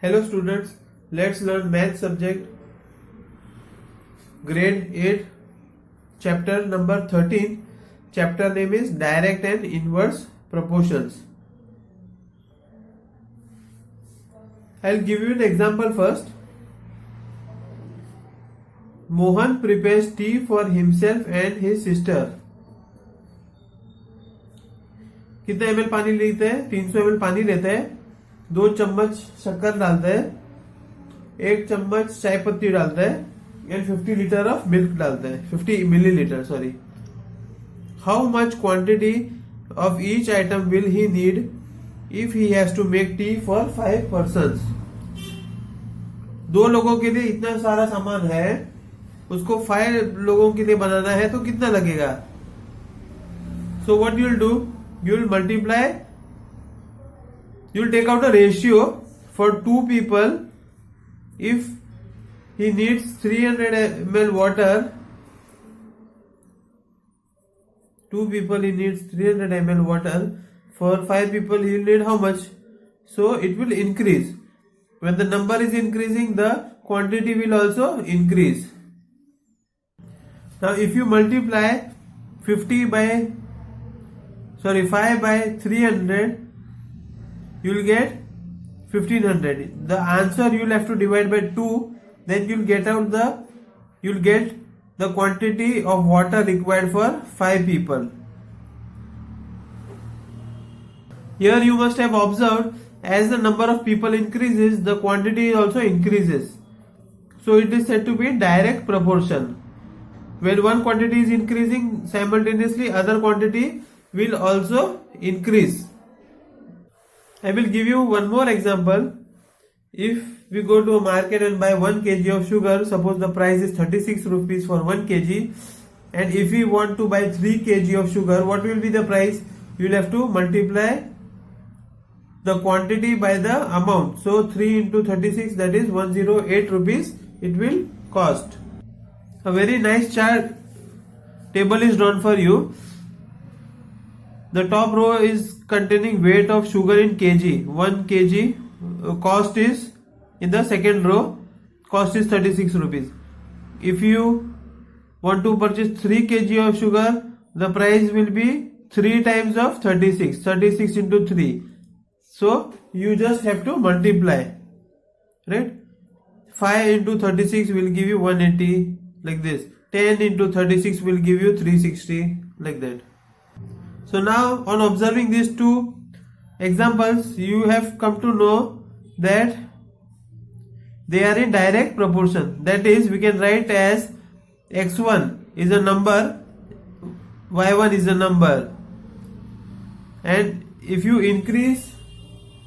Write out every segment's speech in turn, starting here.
Hello students, let's learn math subject grade 8 chapter number 13. Chapter name is direct and inverse proportions. I'll give you an example first. Mohan prepares tea for himself and his sister. कितना ml पानी लेते हैं? 300 ml पानी लेते हैं, 2 चम्मच शक्कर डालते हैं, 1 चम्मच चाय पत्ती डालते हैं एंड 50 लीटर ऑफ मिल्क डालते हैं, 50 millilitre sorry. How much quantity of each item will he need if he has to make tea for 5 persons. 2 लोगों के लिए इतना सारा सामान है, उसको 5 लोगों के लिए बनाना है तो कितना लगेगा? So what you will do, you will multiply, you will take out a ratio for 2 people. If he needs 300 ml water, 2 people he needs 300 ml water, for 5 people he will need how much? So it will increase. When the number is increasing, the quantity will also increase. Now if you multiply 5 by 300, you will get 1500. The answer you will have to divide by 2, then you will get the quantity of water required for 5 people. Here you must have observed, as the number of people increases, the quantity also increases. So it is said to be in direct proportion. When one quantity is increasing, simultaneously other quantity will also increase. I will give you one more example. If we go to a market and buy 1 kg of sugar, suppose the price is 36 rupees for 1 kg, and if we want to buy 3 kg of sugar, what will be the price? You will have to multiply the quantity by the amount. So 3 into 36, that is 108 rupees it will cost. A very nice chart table is drawn for you. The top row is containing weight of sugar in kg. 1 kg cost is in the second row, cost is 36 rupees. If you want to purchase 3 kg of sugar, the price will be 3 times of 36 into 3. So you just have to multiply, right? 5 into 36 will give you 180, like this. 10 into 36 will give you 360, like that. So now, on observing these 2 examples, you have come to know that they are in direct proportion. That is, we can write as x1 is a number, y1 is a number, and if you increase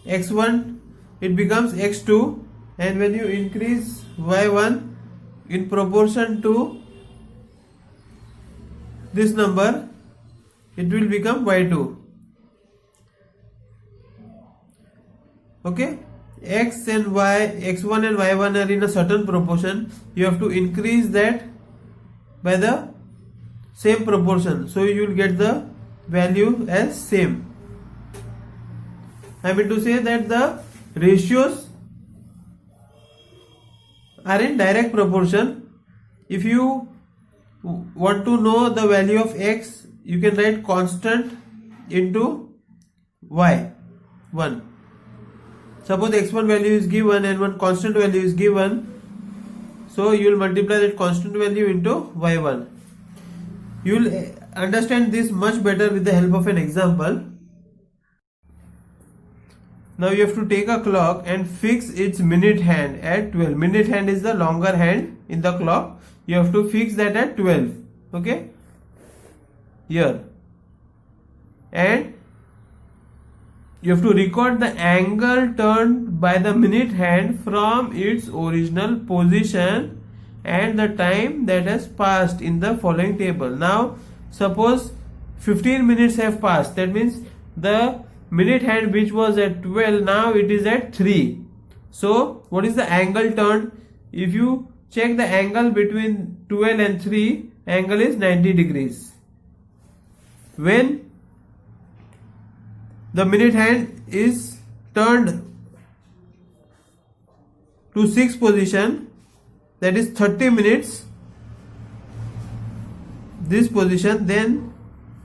x1, it becomes x2, and when you increase y1 in proportion to this number, it will become y2. Okay, x and y, x1 and y1 are in a certain proportion. You have to increase that by the same proportion, so you will get the value as same. I mean to say that the ratios are in direct proportion. If you want to know the value of x, you can write constant into y1. Suppose x1 value is given and one constant value is given, so you will multiply that constant value into y1. You will understand this much better with the help of an example. Now you have to take a clock and fix its minute hand at 12. Minute hand is the longer hand in the clock. You have to fix that at 12. Okay, here, and you have to record the angle turned by the minute hand from its original position and the time that has passed in the following table. Now suppose 15 minutes have passed, that means the minute hand which was at 12, now it is at 3. So what is the angle turned? If you check the angle between 12 and 3, angle is 90 degrees. When the minute hand is turned to 6th position, that is 30 minutes, this position, then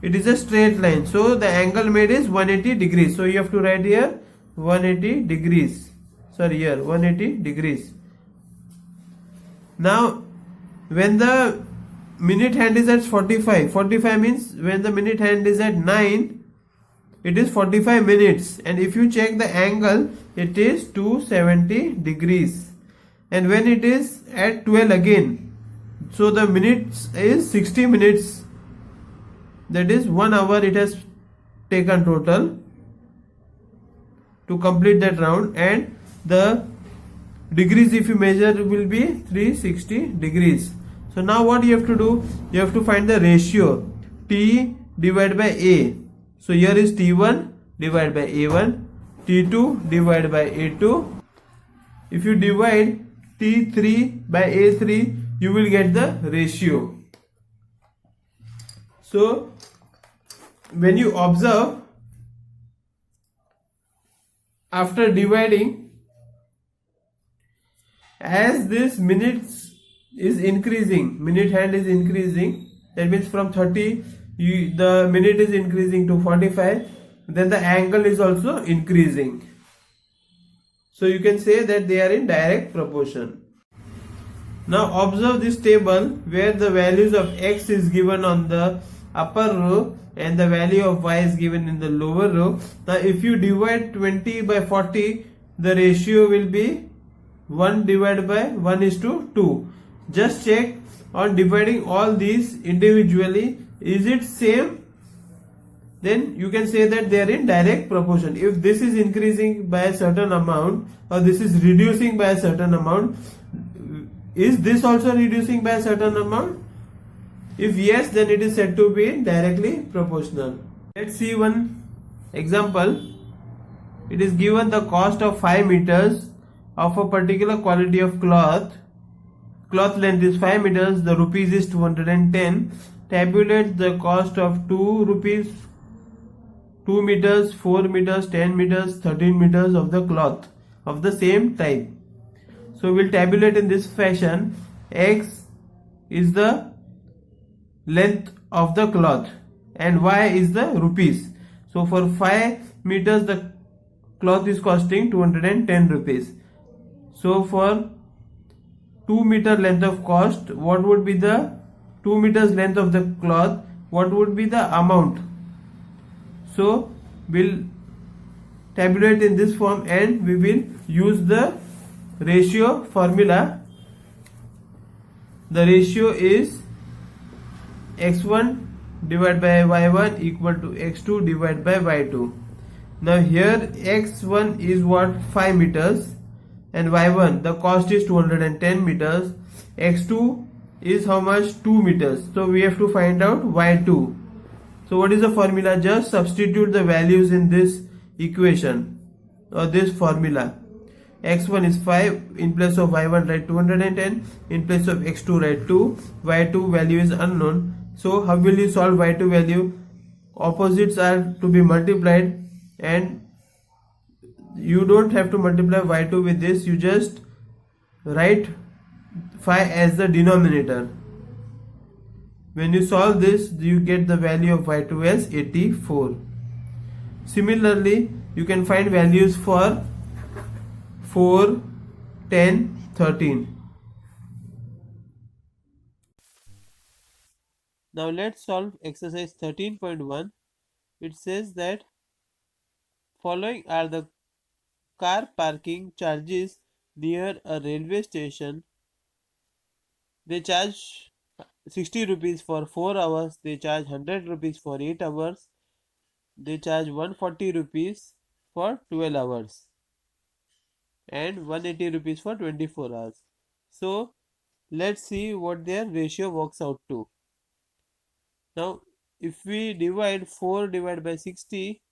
it is a straight line. So the angle made is 180 degrees. So you have to write here 180 degrees. Sorry, here 180 degrees. Now when the minute hand is at 45 means when the minute hand is at 9, it is 45 minutes, and if you check the angle, it is 270 degrees. And when it is at 12 again, so the minutes is 60 minutes, that is 1 hour it has taken total to complete that round, and the degrees if you measure will be 360 degrees. So now what you have to do, you have to find the ratio T divided by A. So here is T1 divided by A1, T2 divided by A2. If you divide T3 by A3, you will get the ratio. So when you observe, after dividing, as this minutes is increasing, minute hand is increasing, that means from 30 the minute is increasing to 45, then the angle is also increasing. So you can say that they are in direct proportion. Now observe this table where the values of x is given on the upper row and the value of y is given in the lower row. Now if you divide 20 by 40, the ratio will be 1 divided by 1:2. Just check on dividing all these individually, is it same? Then you can say that they are in direct proportion. If this is increasing by a certain amount or this is reducing by a certain amount, is this also reducing by a certain amount? If yes, then it is said to be directly proportional. Let's see one example. It is given the cost of 5 meters of a particular quality of cloth. Cloth length is 5 meters, the rupees is 210. Tabulate the cost of 2 rupees, 2 meters, 4 meters, 10 meters, 13 meters of the cloth of the same type. So we'll tabulate in this fashion. X is the length of the cloth and Y is the rupees. So for 5 meters the cloth is costing 210 rupees. So for 2 meter length of cost, what would be the 2 meters length of the cloth, what would be the amount? So we'll tabulate in this form and we will use the ratio formula. The ratio is x1 divided by y1 equal to x2 divided by y2. Now here x1 is what, 5 meters, and y1 the cost is 210 meters, x2 is how much, 2 meters. So we have to find out y2. So what is the formula? Just substitute the values in this equation or this formula. X1 is 5, in place of y1 write 210, in place of x2 write 2, y2 value is unknown. So how will you solve y2 value? Opposites are to be multiplied, and you don't have to multiply y2 with this, you just write 5 as the denominator. When you solve this, you get the value of y2 as 84. Similarly, you can find values for 4, 10, 13. Now let's solve exercise 13.1. It says that following are the car parking charges near a railway station. They charge 60 rupees for 4 hours, they charge 100 rupees for 8 hours, they charge 140 rupees for 12 hours and 180 rupees for 24 hours. So let's see what their ratio works out to. Now if we divide 4 divided by 60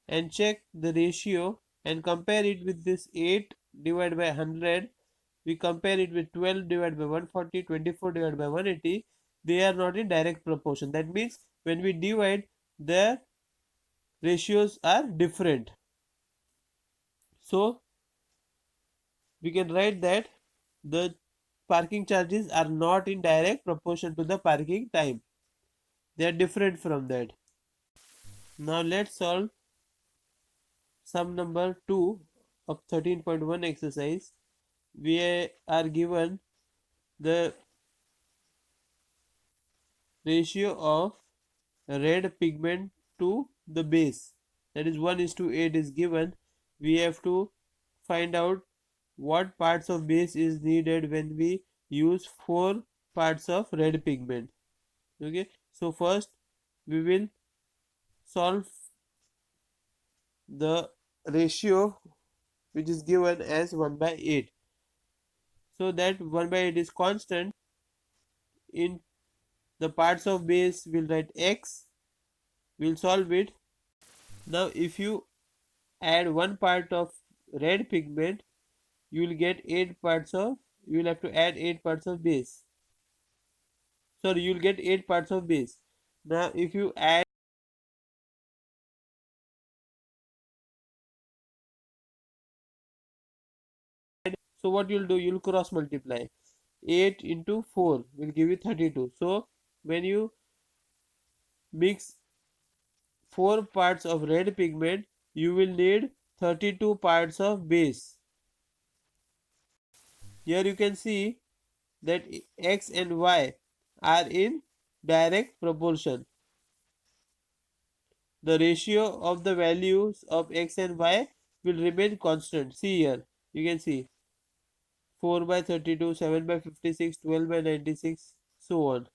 and check the ratio and compare it with this 8 divided by 100, we compare it with 12 divided by 140, 24 divided by 180, they are not in direct proportion. That means when we divide, their ratios are different. So we can write that the parking charges are not in direct proportion to the parking time. They are different from that. Now let's solve sum number 2 of 13.1 exercise. We are given the ratio of red pigment to the base, that is 1:8 is given. We have to find out what parts of base is needed when we use 4 parts of red pigment. Okay, so first we will solve the ratio which is given as 1/8, so that 1/8 is constant. In the parts of base we'll write x, we'll solve it. Now if you add one part of red pigment, you will get 8 parts of, you will have to add 8 parts of base. Sorry, you will get 8 parts of base. Now if you add, so what you'll do, you'll cross multiply. 8 into 4 will give you 32. So when you mix 4 parts of red pigment, you will need 32 parts of base. Here you can see that x and y are in direct proportion. The ratio of the values of x and y will remain constant. See here, you can see 4/32, 7/56, 12/96, so on.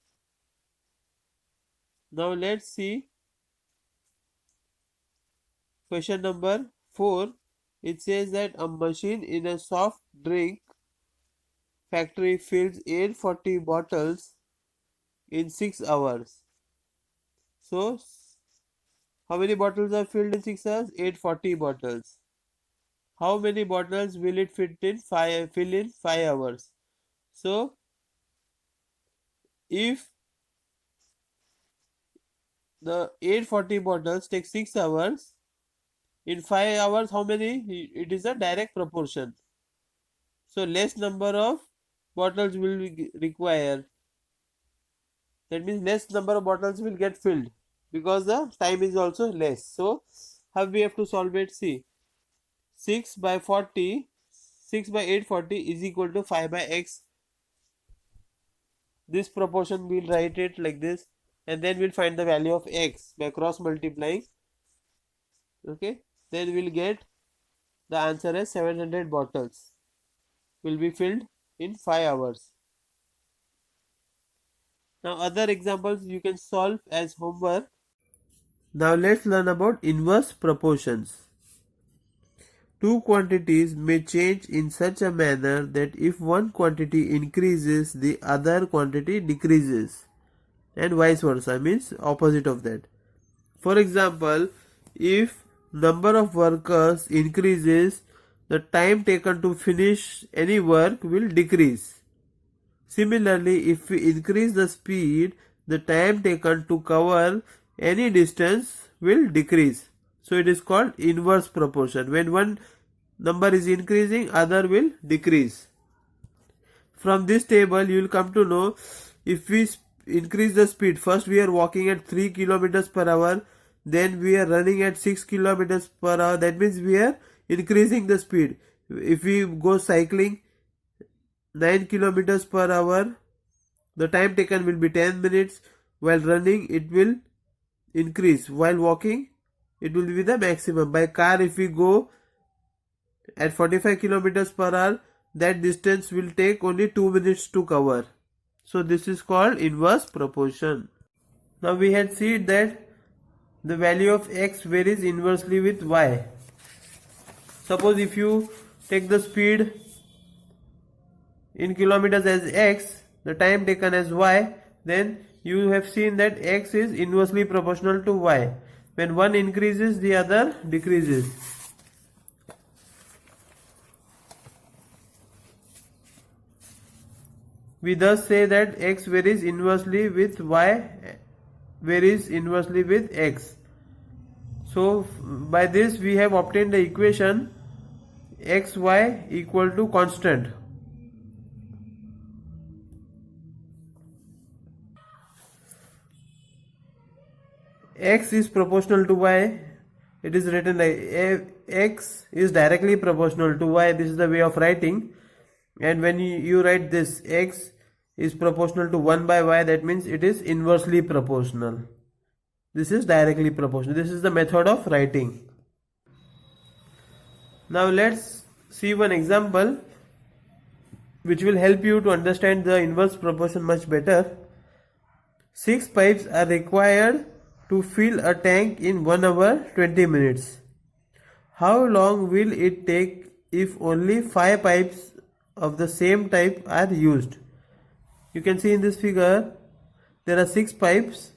Now let's see question number 4. It says that a machine in a soft drink factory fills 840 bottles in 6 hours. So how many bottles are filled in 6 hours? 840 bottles. How many bottles will it fill in 5 hours? So if the 840 bottles take 6 hours, in 5 hours how many? It is a direct proportion. So less number of bottles will be required. That means less number of bottles will get filled because the time is also less. So how we have to solve it? See, 6/40, 6/840 is equal to 5/x. This proportion we'll write it like this, and then we'll find the value of x by cross multiplying. Okay, then we'll get the answer as 700 bottles will be filled in 5 hours. Now other examples you can solve as homework. Now let's learn about inverse proportions. Two quantities may change in such a manner that if one quantity increases, the other quantity decreases, and vice versa, means opposite of that. For example, if number of workers increases, the time taken to finish any work will decrease. Similarly, if we increase the speed, the time taken to cover any distance will decrease. So it is called inverse proportion. When one number is increasing, other will decrease. From this table you will come to know, if we increase the speed, first we are walking at 3 kilometers per hour, then we are running at 6 kilometers per hour, that means we are increasing the speed. If we go cycling 9 kilometers per hour, the time taken will be 10 minutes. While running it will increase. While walking it will be the maximum. By car, if we go at 45 kilometers per hour, that distance will take only 2 minutes to cover. So this is called inverse proportion. Now we had seen that the value of x varies inversely with y. Suppose if you take the speed in kilometers as x, the time taken as y, then you have seen that x is inversely proportional to y. When one increases, the other decreases. We thus say that x varies inversely with y varies inversely with x. So by this we have obtained the equation xy equal to constant. X is proportional to y. It is written like x is directly proportional to y. This is the way of writing. And when you write this x is proportional to 1 by y, that means it is inversely proportional. This is directly proportional. This is the method of writing. Now let's see one example which will help you to understand the inverse proportion much better. 6 pipes are required to fill a tank in 1 hour 20 minutes. How long will it take if only 5 pipes of the same type are used? You can see in this figure there are 6 pipes.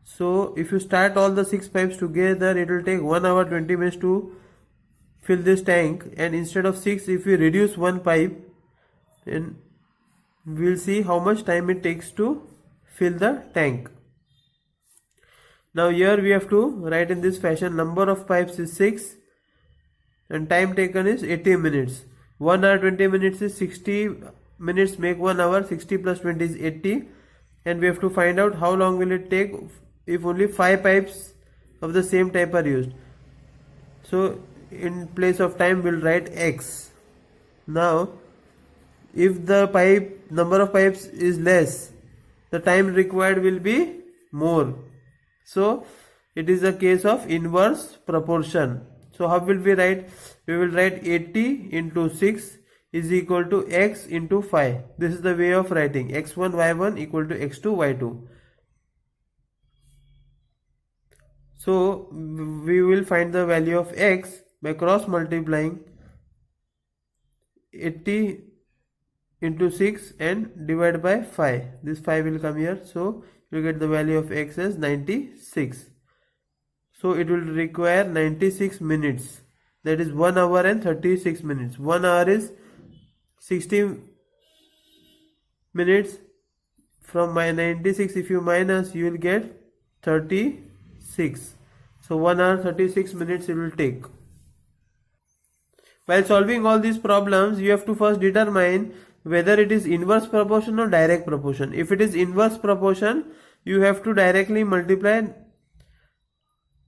So if you start all the 6 pipes together, it will take 1 hour 20 minutes to fill this tank, and instead of 6, if we reduce one pipe, then we'll see how much time it takes to fill the tank. Now here we have to write in this fashion: number of pipes is 6 and time taken is 80 minutes. 1 hour 20 minutes is 60 minutes, make 1 hour. 60 plus 20 is 80, and we have to find out how long will it take if only 5 pipes of the same type are used. So in place of time we'll write x. Now if the number of pipes is less, the time required will be more. So it is a case of inverse proportion. So how will we write? We will write 80 into 6 is equal to x into 5. This is the way of writing: x1 y1 equal to x2 y2. So we will find the value of x by cross multiplying 80 into 6 and divide by 5. This 5 will come here, so you get the value of x as 96. So it will require 96 minutes, that is 1 hour and 36 minutes. 1 hour is 60 minutes. From my 96, if you minus, you will get 36. So 1 hour 36 minutes it will take. While solving all these problems, you have to first determine whether it is inverse proportion or direct proportion. If it is inverse proportion, you have to directly multiply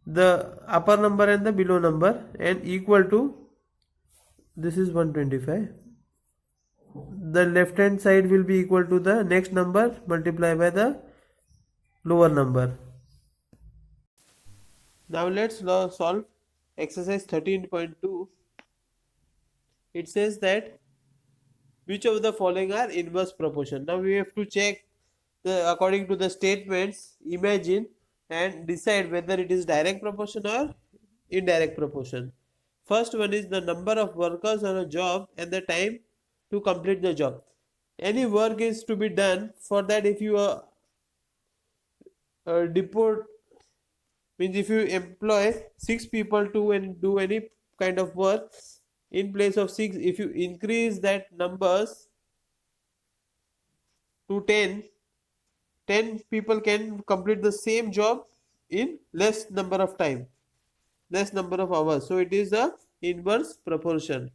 the upper number and the below number and equal to, this is 125. The left hand side will be equal to the next number multiplied by the lower number. Now let's solve exercise 13.2. It says that which of the following are inverse proportion. Now we have to check according to the statements, imagine and decide whether it is direct proportion or indirect proportion. First one is the number of workers on a job and the time to complete the job. Any work is to be done. For that, if you deport, means if you employ 6 people to do any kind of work, in place of 6, if you increase that numbers to 10 people can complete the same job in less number of time, less number of hours. So it is the inverse proportion.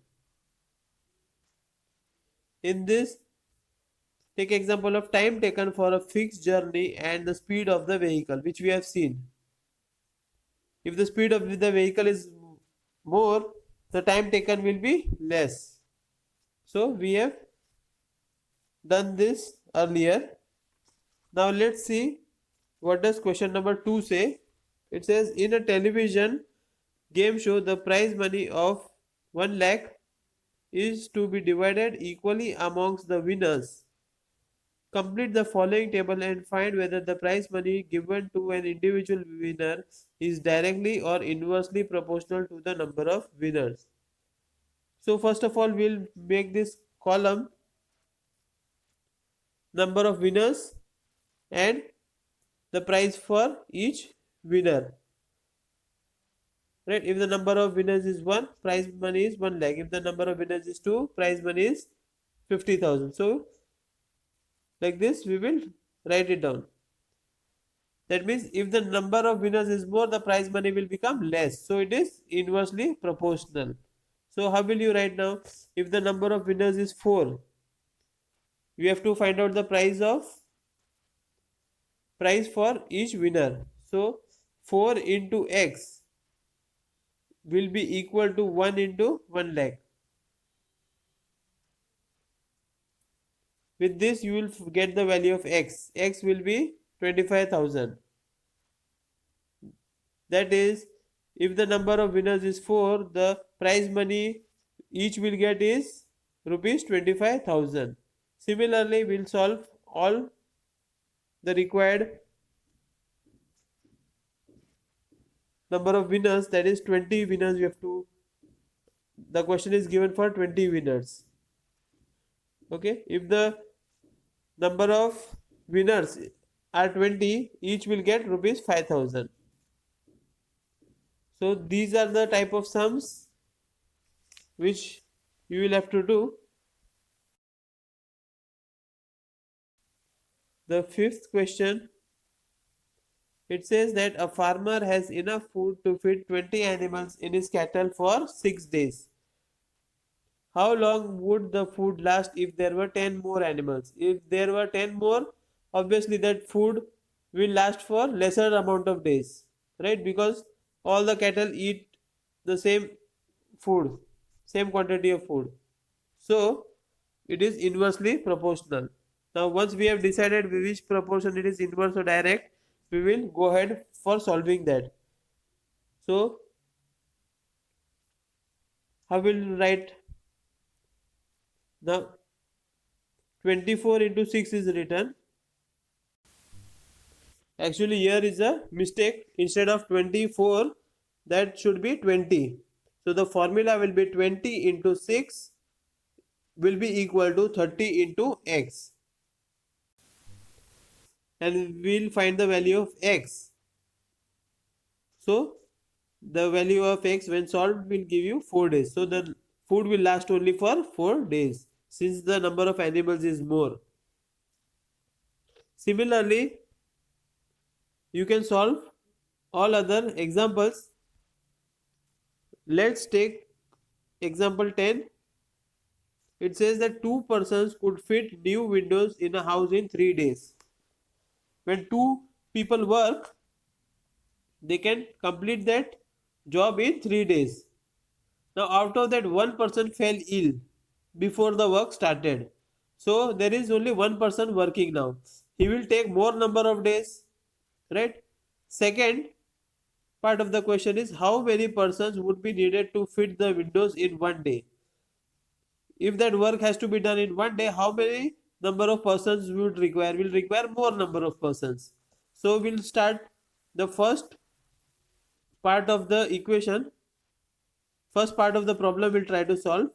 In this, take example of time taken for a fixed journey and the speed of the vehicle, which we have seen. If the speed of the vehicle is more, the time taken will be less. So we have done this earlier. Now let's see what does question number 2 say. It says, in a television game show, the prize money of 1 lakh is to be divided equally amongst the winners. Complete the following table and find whether the prize money given to an individual winner is directly or inversely proportional to the number of winners. So first of all, we'll make this column number of winners and the price for each winner. Right? If the number of winners is 1, prize money is 1 lakh. If the number of winners is 2, prize money is 50,000. So like this we will write it down. That means if the number of winners is more, the prize money will become less. So it is inversely proportional. So how will you write now? If the number of winners is 4, you have to find out the price for each winner. So 4 into x will be equal to 1 into 1 lakh. With this you will get the value of x. X will be 25,000. That is, if the number of winners is 4, the prize money each will get is rupees 25,000. Similarly, we'll solve all the required number of winners, that is 20 winners. You have to, the question is given for 20 winners. Okay, if the number of winners are 20, each will get rupees 5,000. So these are the type of sums which you will have to do. The fifth question, it says that a farmer has enough food to feed 20 animals in his cattle for 6 days. How long would the food last if there were 10 more animals? If there were 10 more, obviously that food will last for lesser amount of days, right? Because all the cattle eat the same food, same quantity of food. So it is inversely proportional. Now once we have decided which proportion it is, inverse or direct, we will go ahead for solving that. So how will you write? Now 24 into 6 is written. Actually here is a mistake. Instead of 24, that should be 20. So the formula will be 20 into 6 will be equal to 30 into x. And we'll find the value of x. So the value of x when solved will give you 4 days. So the food will last only for 4 days since the number of animals is more. Similarly, you can solve all other examples. Let's take example 10. It says that 2 persons could fit new windows in a house in 3 days. When 2 people work, they can complete that job in 3 days. Now out of that, one person fell ill before the work started. So there is only one person working now. He will take more number of days, right? Second part of the question is how many persons would be needed to fit the windows in 1 day? If that work has to be done in 1 day, how many number of persons would require? Will require more number of persons. So we'll start the first part of the equation. First part of the problem we'll try to solve.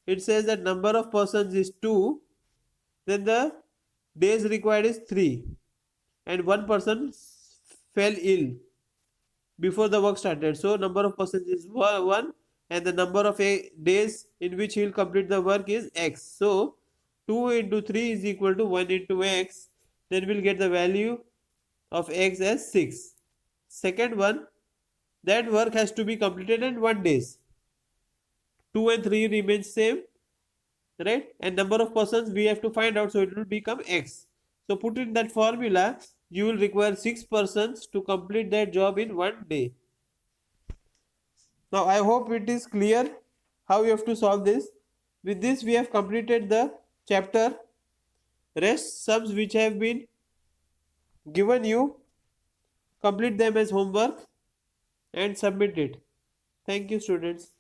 It says that number of persons is 2, then the days required is 3, and one person fell ill before the work started. So number of persons is 1, and the number of days in which he will complete the work is x. So 2 into 3 is equal to 1 into x. Then we'll get the value of x as 6. Second one, that work has to be completed in 1 day. 2 and 3 remains same, right? And number of persons we have to find out, so it will become x. So put in that formula, you will require 6 persons to complete that job in 1 day. Now I hope it is clear how you have to solve this. With this we have completed the chapter. Rest sums which have been given you, complete them as homework and submit it. Thank you, students.